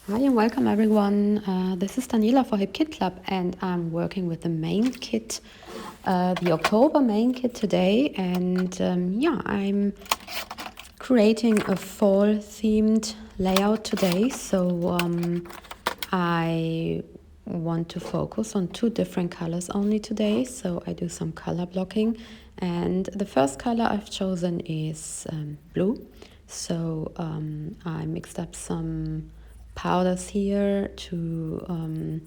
Hi and welcome everyone. This is Daniela for Hipkitclub and I'm working with the main kit, the October main kit today. And I'm creating a fall themed layout today. So I want to focus on two different colors only today. So I do some color blocking. And the first color I've chosen is blue. So I mixed up some powders here to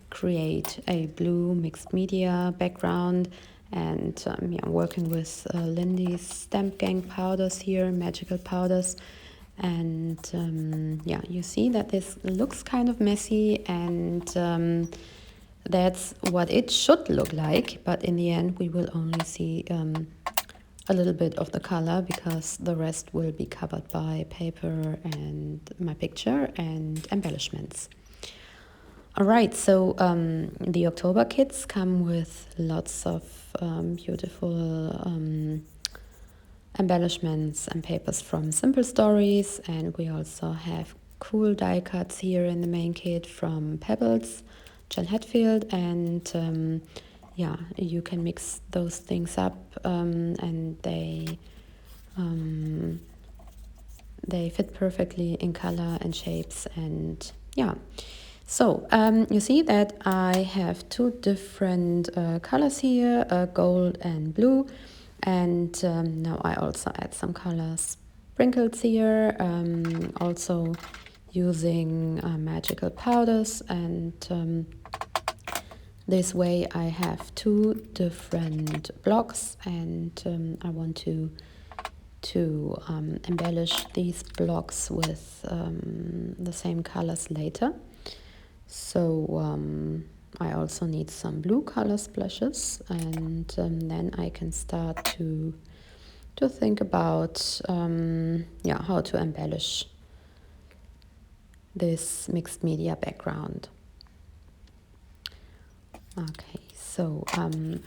create a blue mixed media background, and I'm working with Lindy's Stamp Gang powders here, magical powders. And you see that this looks kind of messy, and that's what it should look like, but in the end we will only see a little bit of the color because the rest will be covered by paper and my picture and embellishments. All right, so the October kits come with lots of beautiful embellishments and papers from Simple Stories, and we also have cool die cuts here in the main kit from Pebbles, Jen Hatfield, and you can mix those things up, and they fit perfectly in color and shapes. And so you see that I have two different colors here, gold and blue, and now I also add some colors sprinkles here, also using magical powders, and this way I have two different blocks, and I want to embellish these blocks with the same colors later. So I also need some blue color splashes, and then I can start to think about how to embellish this mixed media background. Okay, so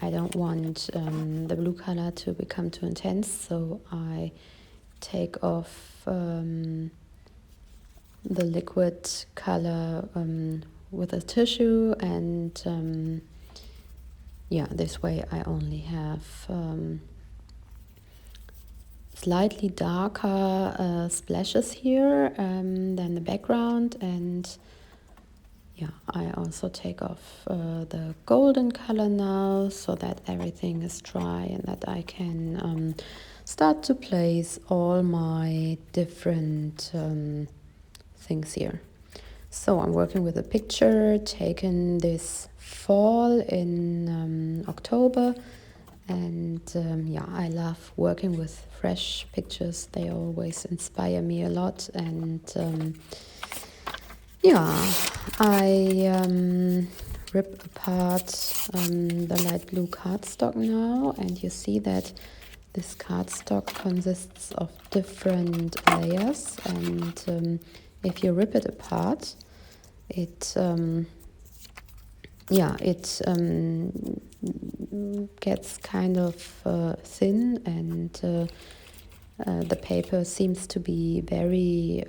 I don't want the blue color to become too intense, so I take off the liquid color with a tissue, and this way I only have slightly darker splashes here than the background. And I also take off the golden color now so that everything is dry and that I can start to place all my different things here. So I'm working with a picture taken this fall in October, and I love working with fresh pictures. They always inspire me a lot, and I rip apart the light blue cardstock now, and you see that this cardstock consists of different layers, and if you rip it apart, it gets kind of thin, and the paper seems to be very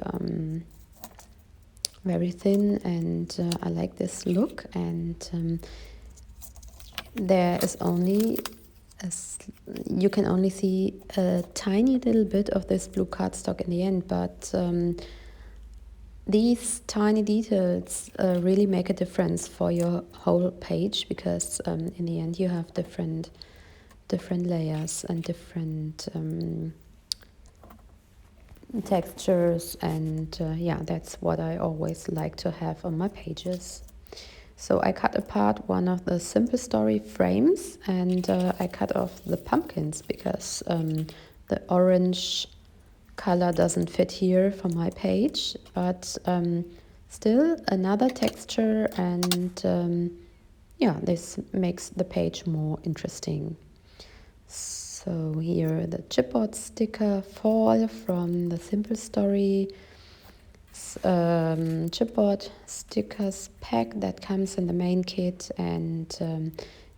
thin, and I like this look. And there is only you can only see a tiny little bit of this blue cardstock in the end, but these tiny details really make a difference for your whole page, because in the end you have different layers and different textures, and that's what I always like to have on my pages. So I cut apart one of the Simple Story frames, and I cut off the pumpkins because the orange color doesn't fit here for my page, but still another texture, and this makes the page more interesting. So here the chipboard sticker fall from the Simple Story chipboard stickers pack that comes in the main kit, and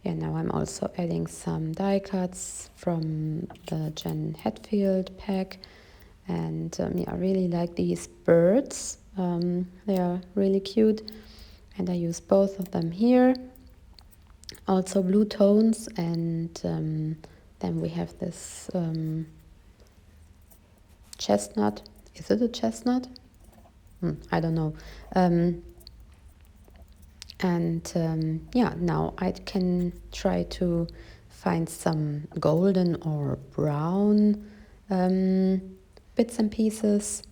now I'm also adding some die cuts from the Jen Hatfield pack, and I really like these birds They are really cute, and I use both of them here. Also blue tones, and then we have this chestnut. Is it a chestnut? I don't know. Yeah, now I can try to find some golden or brown bits and pieces.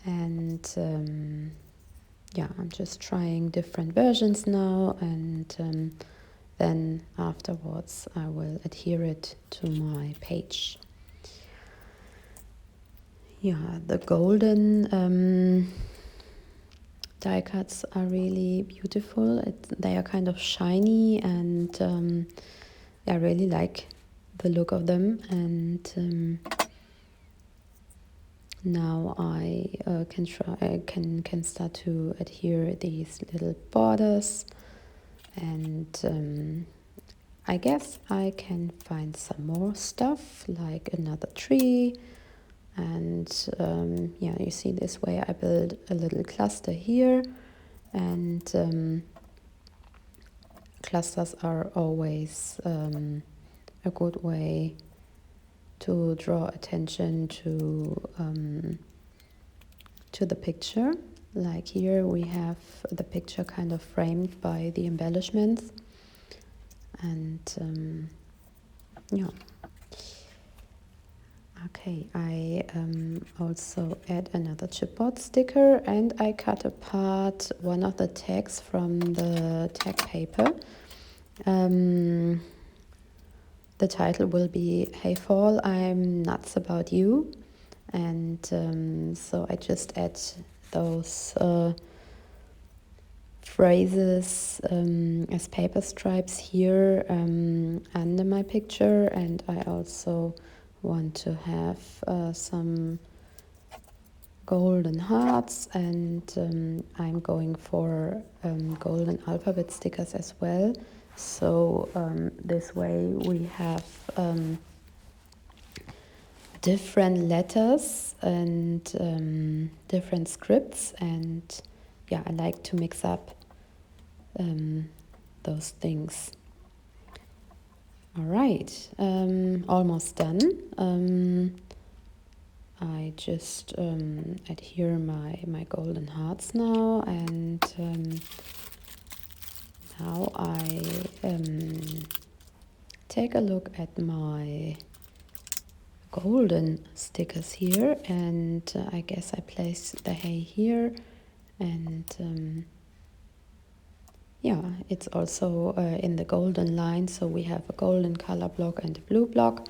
And yeah, I'm just trying different versions now, and then afterwards I will adhere it to my page. Yeah, the golden die cuts are really beautiful. They are kind of shiny, and I really like the look of them. And now I can start to adhere these little borders, and I guess I can find some more stuff, like another tree. And yeah, you see, this way I build a little cluster here, and clusters are always a good way to draw attention to the picture. Like here we have the picture kind of framed by the embellishments, and yeah. Okay, I also add another chipboard sticker, and I cut apart one of the tags from the tag paper. The title will be "Hey Fall, I'm nuts about you," and so I just add those phrases as paper stripes here under my picture, and I also want to have some golden hearts, and I'm going for golden alphabet stickers as well. So this way we have different letters and different scripts, and yeah, I like to mix up those things. All right, almost done. I just adhere my golden hearts now, and now I take a look at my golden stickers here, and I guess I place the hay here, and yeah, it's also in the golden line, so we have a golden color block and a blue block.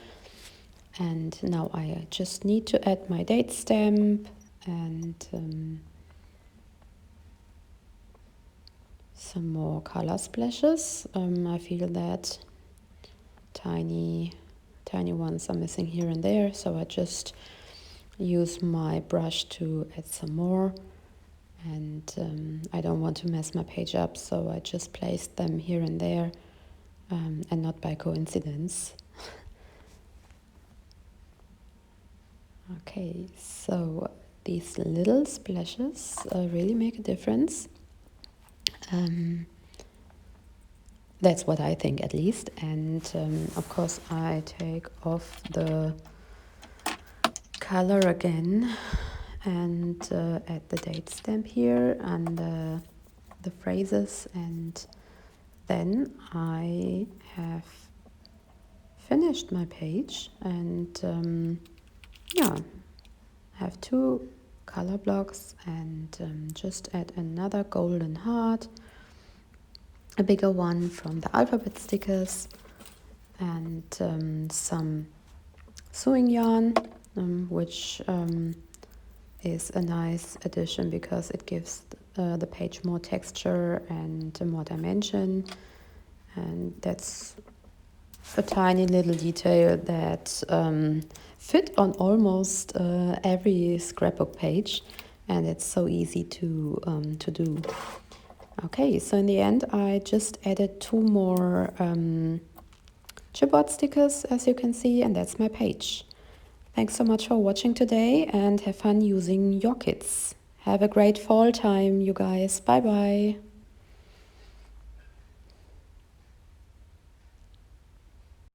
And now I just need to add my date stamp and some more color splashes. I feel that tiny ones are missing here and there, so I just use my brush to add some more. And I don't want to mess my page up, so I just placed them here and there, and not by coincidence. Okay, so these little splashes really make a difference. That's what I think, at least. And of course I take off the color again and add the date stamp here and the phrases, and then I have finished my page, and yeah, have two color blocks, and just add another golden heart, a bigger one from the alphabet stickers, and some sewing yarn, which is a nice addition because it gives the page more texture and more dimension, and that's a tiny little detail that fit on almost every scrapbook page, and it's so easy to do. Okay, so in the end I just added two more chipboard stickers, as you can see, and that's my page. Thanks so much for watching today, and have fun using your kits. Have a great fall time, you guys. Bye bye.